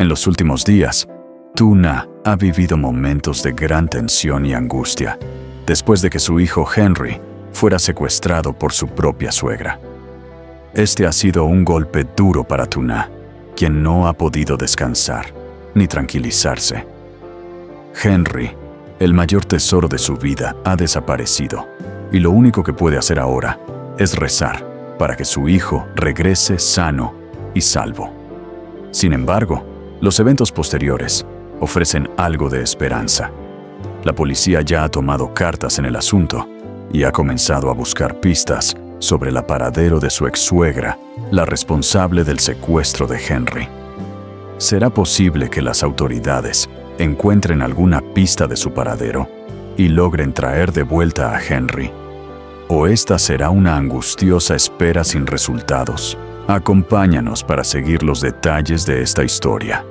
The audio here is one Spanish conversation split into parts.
En los últimos días, Tuna ha vivido momentos de gran tensión y angustia después de que su hijo Henry fuera secuestrado por su propia suegra. Este ha sido un golpe duro para Tuna, quien no ha podido descansar ni tranquilizarse. Henry, el mayor tesoro de su vida, ha desaparecido, y lo único que puede hacer ahora es rezar para que su hijo regrese sano y salvo. Sin embargo, los eventos posteriores ofrecen algo de esperanza. La policía ya ha tomado cartas en el asunto y ha comenzado a buscar pistas sobre el paradero de su ex-suegra, la responsable del secuestro de Henry. ¿Será posible que las autoridades encuentren alguna pista de su paradero y logren traer de vuelta a Henry? ¿O esta será una angustiosa espera sin resultados? Acompáñanos para seguir los detalles de esta historia.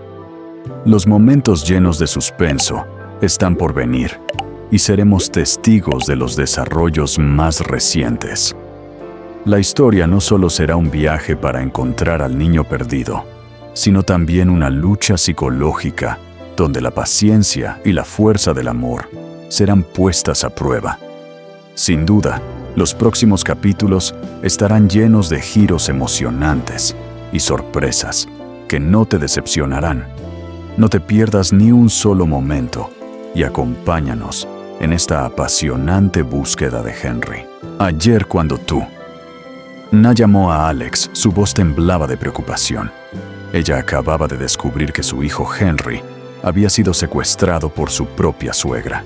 Los momentos llenos de suspenso están por venir y seremos testigos de los desarrollos más recientes. La historia no solo será un viaje para encontrar al niño perdido, sino también una lucha psicológica donde la paciencia y la fuerza del amor serán puestas a prueba. Sin duda, los próximos capítulos estarán llenos de giros emocionantes y sorpresas que no te decepcionarán. No te pierdas ni un solo momento y acompáñanos en esta apasionante búsqueda de Henry. Ayer cuando Tuna llamó a Alex, su voz temblaba de preocupación. Ella acababa de descubrir que su hijo Henry había sido secuestrado por su propia suegra.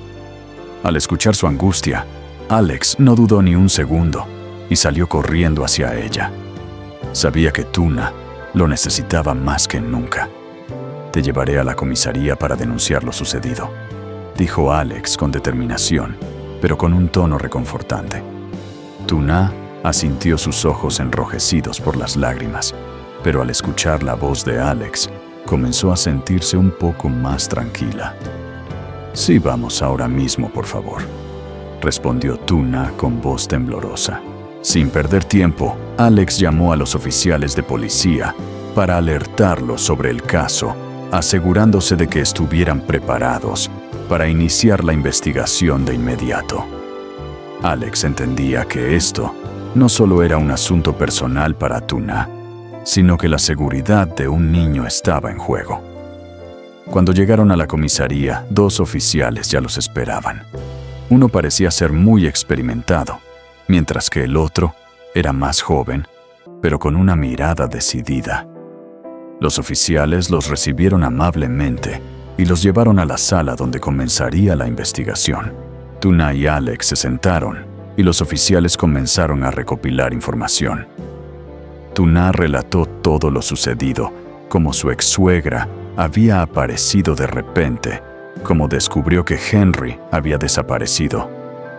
Al escuchar su angustia, Alex no dudó ni un segundo y salió corriendo hacia ella. Sabía que Tuna lo necesitaba más que nunca. Te llevaré a la comisaría para denunciar lo sucedido, dijo Alex con determinación, pero con un tono reconfortante. Tuna asintió, sus ojos enrojecidos por las lágrimas, pero al escuchar la voz de Alex, comenzó a sentirse un poco más tranquila. Sí, vamos ahora mismo, por favor, respondió Tuna con voz temblorosa. Sin perder tiempo, Alex llamó a los oficiales de policía para alertarlos sobre el caso, asegurándose de que estuvieran preparados para iniciar la investigación de inmediato. Alex entendía que esto no solo era un asunto personal para Tuna, sino que la seguridad de un niño estaba en juego. Cuando llegaron a la comisaría, 2 oficiales ya los esperaban. Uno parecía ser muy experimentado, mientras que el otro era más joven, pero con una mirada decidida. Los oficiales los recibieron amablemente y los llevaron a la sala donde comenzaría la investigación. Tuna y Alex se sentaron y los oficiales comenzaron a recopilar información. Tuna relató todo lo sucedido, como su ex-suegra había aparecido de repente, cómo descubrió que Henry había desaparecido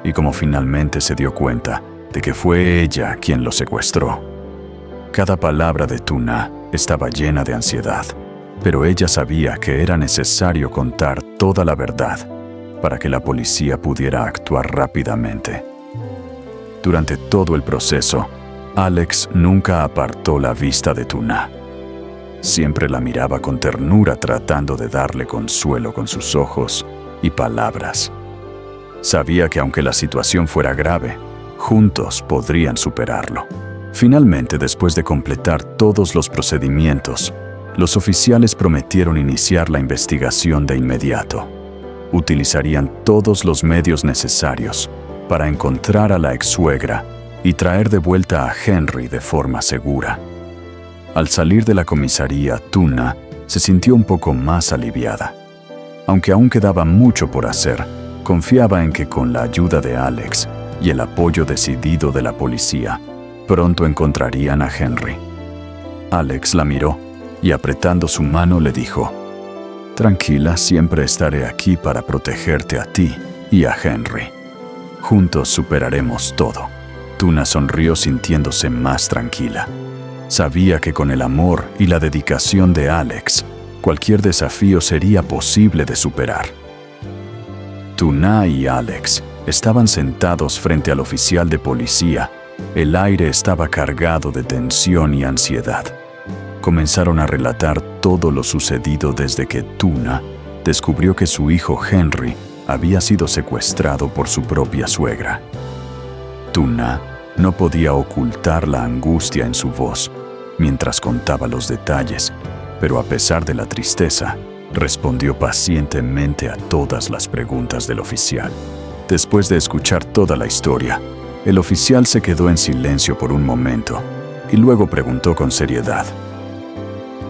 y cómo finalmente se dio cuenta de que fue ella quien lo secuestró. Cada palabra de Tuna estaba llena de ansiedad, pero ella sabía que era necesario contar toda la verdad para que la policía pudiera actuar rápidamente. Durante todo el proceso, Alex nunca apartó la vista de Tuna. Siempre la miraba con ternura, tratando de darle consuelo con sus ojos y palabras. Sabía que aunque la situación fuera grave, juntos podrían superarlo. Finalmente, después de completar todos los procedimientos, los oficiales prometieron iniciar la investigación de inmediato. Utilizarían todos los medios necesarios para encontrar a la ex-suegra y traer de vuelta a Henry de forma segura. Al salir de la comisaría, Tuna se sintió un poco más aliviada. Aunque aún quedaba mucho por hacer, confiaba en que con la ayuda de Alex y el apoyo decidido de la policía, pronto encontrarían a Henry. Alex la miró y apretando su mano le dijo: «Tranquila, siempre estaré aquí para protegerte a ti y a Henry. Juntos superaremos todo». Tuna sonrió sintiéndose más tranquila. Sabía que con el amor y la dedicación de Alex, cualquier desafío sería posible de superar. Tuna y Alex estaban sentados frente al oficial de policía. El aire estaba cargado de tensión y ansiedad. comenzaron a relatar todo lo sucedido desde que Tuna descubrió que su hijo Henry había sido secuestrado por su propia suegra. Tuna no podía ocultar la angustia en su voz mientras contaba los detalles, pero a pesar de la tristeza, respondió pacientemente a todas las preguntas del oficial. Después de escuchar toda la historia, el oficial se quedó en silencio por un momento y luego preguntó con seriedad: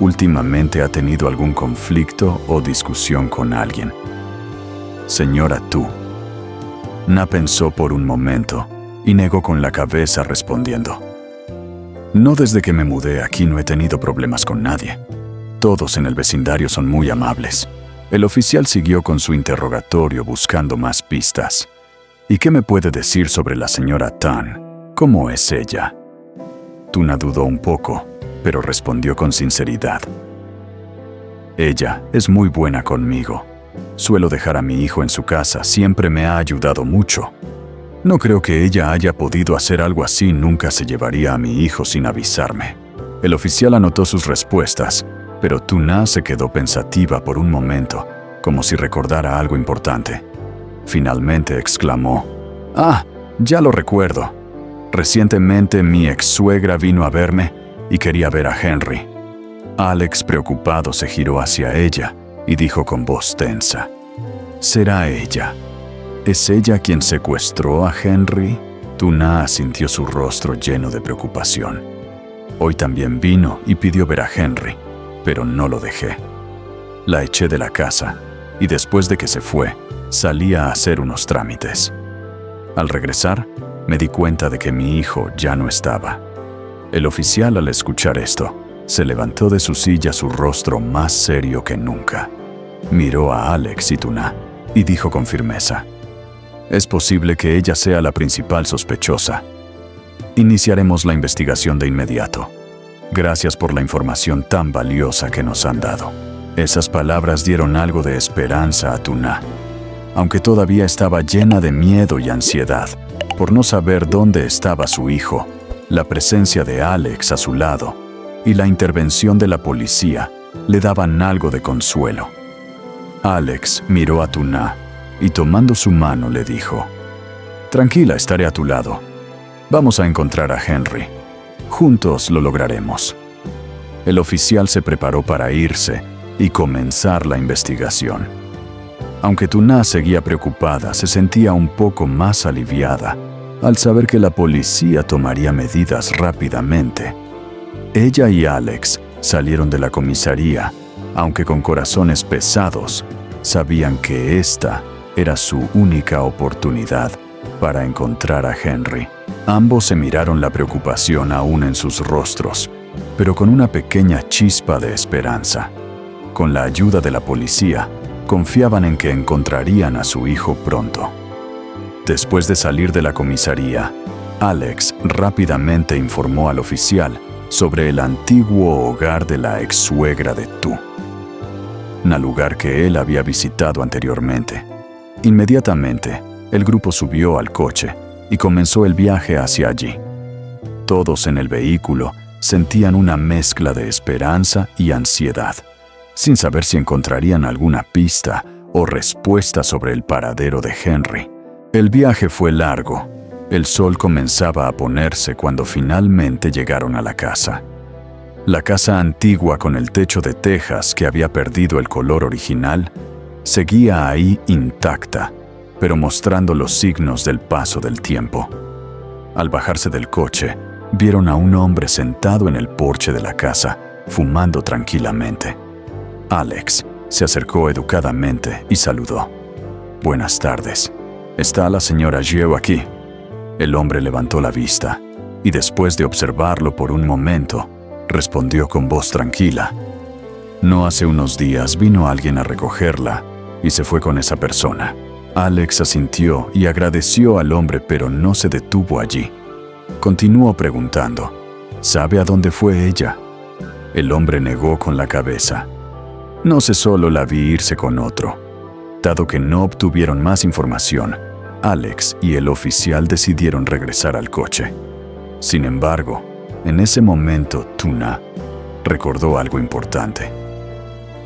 ¿Últimamente ha tenido algún conflicto o discusión con alguien? Señora Tu. Na pensó por un momento y negó con la cabeza respondiendo: No, desde que me mudé aquí no he tenido problemas con nadie. Todos en el vecindario son muy amables. El oficial siguió con su interrogatorio buscando más pistas. ¿Y qué me puede decir sobre la señora Tan? ¿Cómo es ella? Tuna dudó un poco, pero respondió con sinceridad: Ella es muy buena conmigo. Suelo dejar a mi hijo en su casa, siempre me ha ayudado mucho. No creo que ella haya podido hacer algo así, nunca se llevaría a mi hijo sin avisarme. El oficial anotó sus respuestas, pero Tuna se quedó pensativa por un momento, como si recordara algo importante. Finalmente exclamó: «Ah, ya lo recuerdo. Recientemente mi ex-suegra vino a verme y quería ver a Henry». Alex, preocupado, se giró hacia ella y dijo con voz tensa: «¿Será ella? ¿Es ella quien secuestró a Henry?» Tuna asintió, su rostro lleno de preocupación. «Hoy también vino y pidió ver a Henry, pero no lo dejé. La eché de la casa y después de que se fue, salí a hacer unos trámites. Al regresar, me di cuenta de que mi hijo ya no estaba». El oficial, al escuchar esto, se levantó de su silla, su rostro más serio que nunca. Miró a Alex y Tuna y dijo con firmeza: «Es posible que ella sea la principal sospechosa. Iniciaremos la investigación de inmediato. Gracias por la información tan valiosa que nos han dado». Esas palabras dieron algo de esperanza a Tuna, aunque todavía estaba llena de miedo y ansiedad por no saber dónde estaba su hijo. La presencia de Alex a su lado y la intervención de la policía le daban algo de consuelo. Alex miró a Tuna y, tomando su mano, le dijo: «Tranquila, estaré a tu lado. Vamos a encontrar a Henry. Juntos lo lograremos». El oficial se preparó para irse y comenzar la investigación. Aunque Tuna seguía preocupada, se sentía un poco más aliviada al saber que la policía tomaría medidas rápidamente. Ella y Alex salieron de la comisaría, aunque con corazones pesados. Sabían que esta era su única oportunidad para encontrar a Henry. Ambos se miraron, la preocupación aún en sus rostros, pero con una pequeña chispa de esperanza. Con la ayuda de la policía, confiaban en que encontrarían a su hijo pronto. Después de salir de la comisaría, Alex rápidamente informó al oficial sobre el antiguo hogar de la ex-suegra de Tu, un lugar que él había visitado anteriormente. Inmediatamente, el grupo subió al coche y comenzó el viaje hacia allí. Todos en el vehículo sentían una mezcla de esperanza y ansiedad, sin saber si encontrarían alguna pista o respuesta sobre el paradero de Henry. El viaje fue largo. El sol comenzaba a ponerse cuando finalmente llegaron a la casa. La casa antigua, con el techo de tejas que había perdido el color original, seguía ahí intacta, pero mostrando los signos del paso del tiempo. Al bajarse del coche, vieron a un hombre sentado en el porche de la casa, fumando tranquilamente. Alex se acercó educadamente y saludó: «Buenas tardes. ¿Está la señora Jiu aquí?». El hombre levantó la vista y, después de observarlo por un momento, respondió con voz tranquila: «No, hace unos días vino alguien a recogerla y se fue con esa persona». Alex asintió y agradeció al hombre, pero no se detuvo allí. Continuó preguntando: «¿Sabe a dónde fue ella?». El hombre negó con la cabeza: «No sé, solo la vi irse con otro». Dado que no obtuvieron más información, Alex y el oficial decidieron regresar al coche. Sin embargo, en ese momento Tuna recordó algo importante.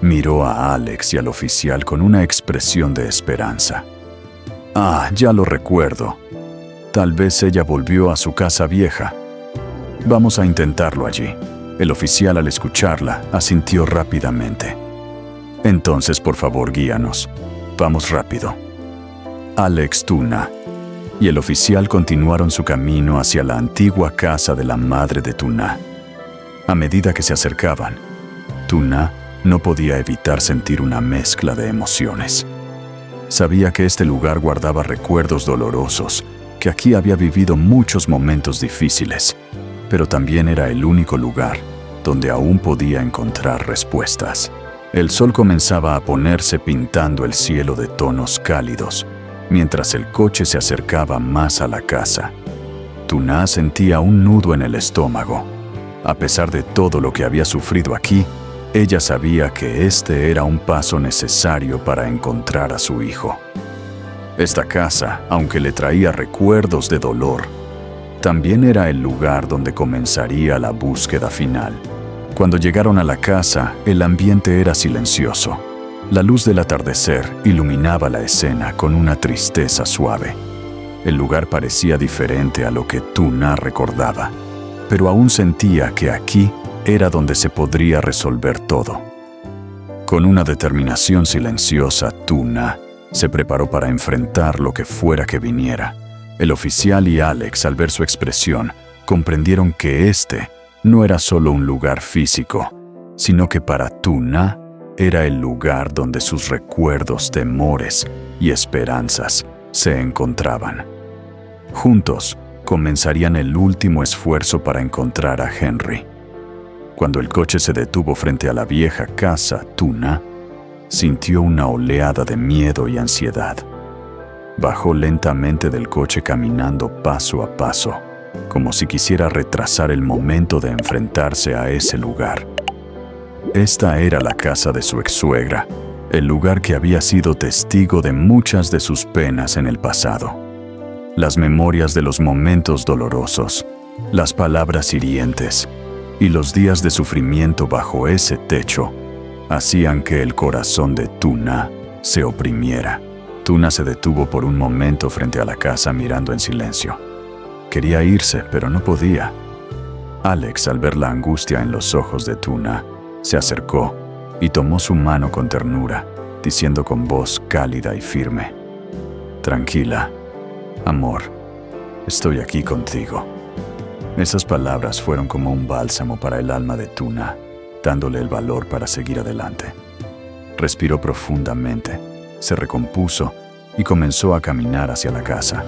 Miró a Alex y al oficial con una expresión de esperanza. Ah, ya lo recuerdo. Tal vez ella volvió a su casa vieja. Vamos a intentarlo allí. El oficial, al escucharla, asintió rápidamente. Entonces, por favor, guíanos. Vamos rápido. Alex, Tuna y el oficial continuaron su camino hacia la antigua casa de la madre de Tuna. A medida que se acercaban, Tuna no podía evitar sentir una mezcla de emociones. Sabía que este lugar guardaba recuerdos dolorosos, que aquí había vivido muchos momentos difíciles, pero también era el único lugar donde aún podía encontrar respuestas. El sol comenzaba a ponerse pintando el cielo de tonos cálidos, mientras el coche se acercaba más a la casa. Tuna sentía un nudo en el estómago. A pesar de todo lo que había sufrido aquí, ella sabía que este era un paso necesario para encontrar a su hijo. Esta casa, aunque le traía recuerdos de dolor, también era el lugar donde comenzaría la búsqueda final. Cuando llegaron a la casa, el ambiente era silencioso. La luz del atardecer iluminaba la escena con una tristeza suave. El lugar parecía diferente a lo que Tuna recordaba, pero aún sentía que aquí era donde se podría resolver todo. Con una determinación silenciosa, Tuna se preparó para enfrentar lo que fuera que viniera. El oficial y Alex, al ver su expresión, comprendieron que este no era solo un lugar físico, sino que para Tuna era el lugar donde sus recuerdos, temores y esperanzas se encontraban. Juntos, comenzarían el último esfuerzo para encontrar a Henry. Cuando el coche se detuvo frente a la vieja casa, Tuna sintió una oleada de miedo y ansiedad. Bajó lentamente del coche caminando paso a paso, como si quisiera retrasar el momento de enfrentarse a ese lugar. Esta era la casa de su ex-suegra, el lugar que había sido testigo de muchas de sus penas en el pasado. Las memorias de los momentos dolorosos, las palabras hirientes y los días de sufrimiento bajo ese techo hacían que el corazón de Tuna se oprimiera. Tuna se detuvo por un momento frente a la casa mirando en silencio. Quería irse, pero no podía. Alex, al ver la angustia en los ojos de Tuna, se acercó y tomó su mano con ternura, diciendo con voz cálida y firme: «Tranquila, amor, estoy aquí contigo». Esas palabras fueron como un bálsamo para el alma de Tuna, dándole el valor para seguir adelante. Respiró profundamente, se recompuso y comenzó a caminar hacia la casa.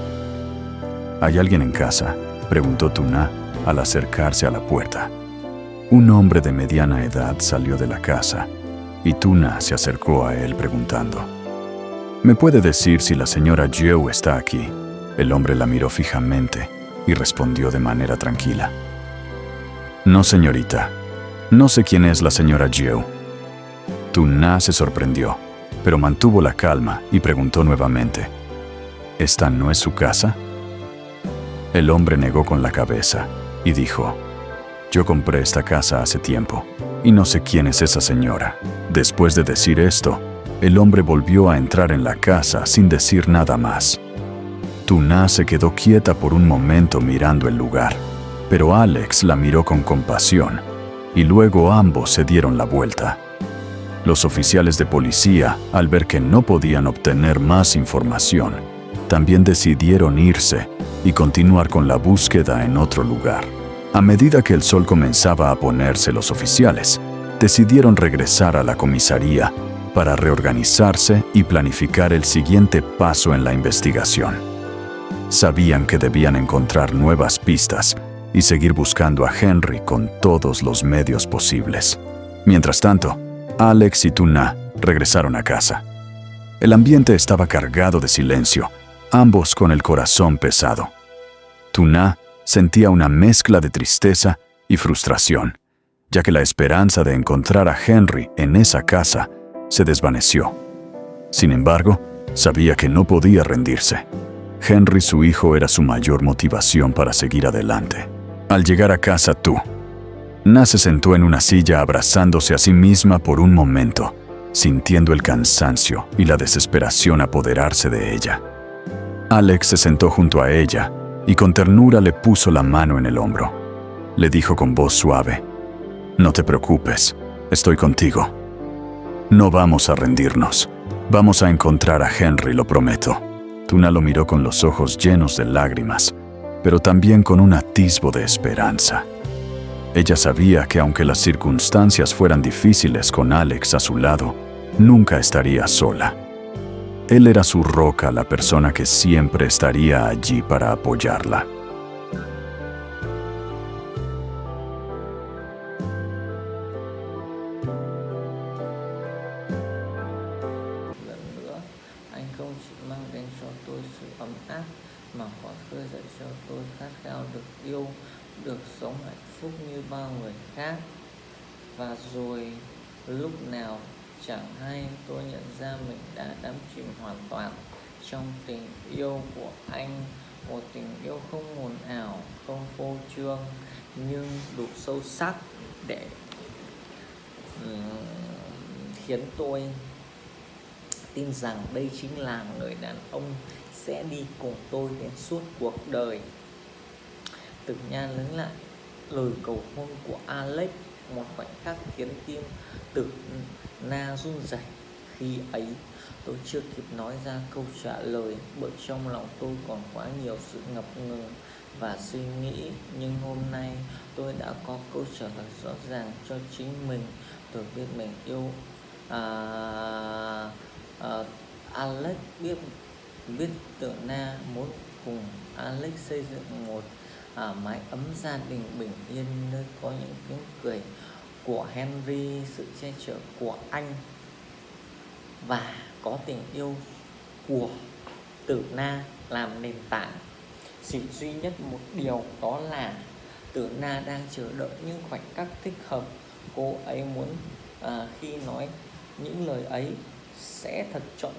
«¿Hay alguien en casa?», preguntó Tuna al acercarse a la puerta. Un hombre de mediana edad salió de la casa y Tuna se acercó a él preguntando: «¿Me puede decir si la señora Joe está aquí?». El hombre la miró fijamente y respondió de manera tranquila: «No, señorita. No sé quién es la señora Joe». Tuna se sorprendió, pero mantuvo la calma y preguntó nuevamente: «¿Esta no es su casa?». El hombre negó con la cabeza y dijo: «Yo compré esta casa hace tiempo y no sé quién es esa señora». Después de decir esto, el hombre volvió a entrar en la casa sin decir nada más. Tuna se quedó quieta por un momento mirando el lugar, pero Alex la miró con compasión y luego ambos se dieron la vuelta. Los oficiales de policía, al ver que no podían obtener más información, también decidieron irse y continuar con la búsqueda en otro lugar. A medida que el sol comenzaba a ponerse, los oficiales decidieron regresar a la comisaría para reorganizarse y planificar el siguiente paso en la investigación. Sabían que debían encontrar nuevas pistas y seguir buscando a Henry con todos los medios posibles. Mientras tanto, Alex y Tuna regresaron a casa. El ambiente estaba cargado de silencio, ambos con el corazón pesado. Tuna sentía una mezcla de tristeza y frustración, ya que la esperanza de encontrar a Henry en esa casa se desvaneció. Sin embargo, sabía que no podía rendirse. Henry, su hijo, era su mayor motivación para seguir adelante. Al llegar a casa, Na se sentó en una silla abrazándose a sí misma por un momento, sintiendo el cansancio y la desesperación apoderarse de ella. Alex se sentó junto a ella y con ternura le puso la mano en el hombro. Le dijo con voz suave: «No te preocupes, estoy contigo. No vamos a rendirnos. Vamos a encontrar a Henry, lo prometo». Tuna lo miró con los ojos llenos de lágrimas, pero también con un atisbo de esperanza. Ella sabía que aunque las circunstancias fueran difíciles con Alex a su lado, nunca estaría sola. Él era su roca, la persona que siempre estaría allí para apoyarla. Lần nữa, anh không chỉ mang đến cho tôi sự ấm áp mà còn khơi dậy cho tôi khát khao được yêu, được sống hạnh phúc như bao người khác. Và rồi lúc nào chẳng hay tôi nhận ra mình đã đắm chìm hoàn toàn trong tình yêu của anh, một tình yêu không hồn ảo, không phô trương nhưng đủ sâu sắc để khiến tôi tin rằng đây chính là người đàn ông sẽ đi cùng tôi đến suốt cuộc đời. Từng Nha lớn lại lời cầu hôn của Alex, một khoảnh khắc khiến tim Tử Na run rẩy. Khi ấy tôi chưa kịp nói ra câu trả lời, bởi trong lòng tôi còn quá nhiều sự ngập ngừng và suy nghĩ. Nhưng hôm nay tôi đã có câu trả lời rõ ràng cho chính mình. Tôi biết mình yêu Alex, biết Tử Na muốn cùng Alex xây dựng một mái ấm gia đình bình yên, nơi có những tiếng cười của Henry, sự che chở của anh và có tình yêu của Tử Na làm nền tảng. Chỉ duy nhất một điều, đó là Tử Na đang chờ đợi những khoảnh khắc thích hợp. Cô ấy muốn khi nói những lời ấy sẽ thật trọn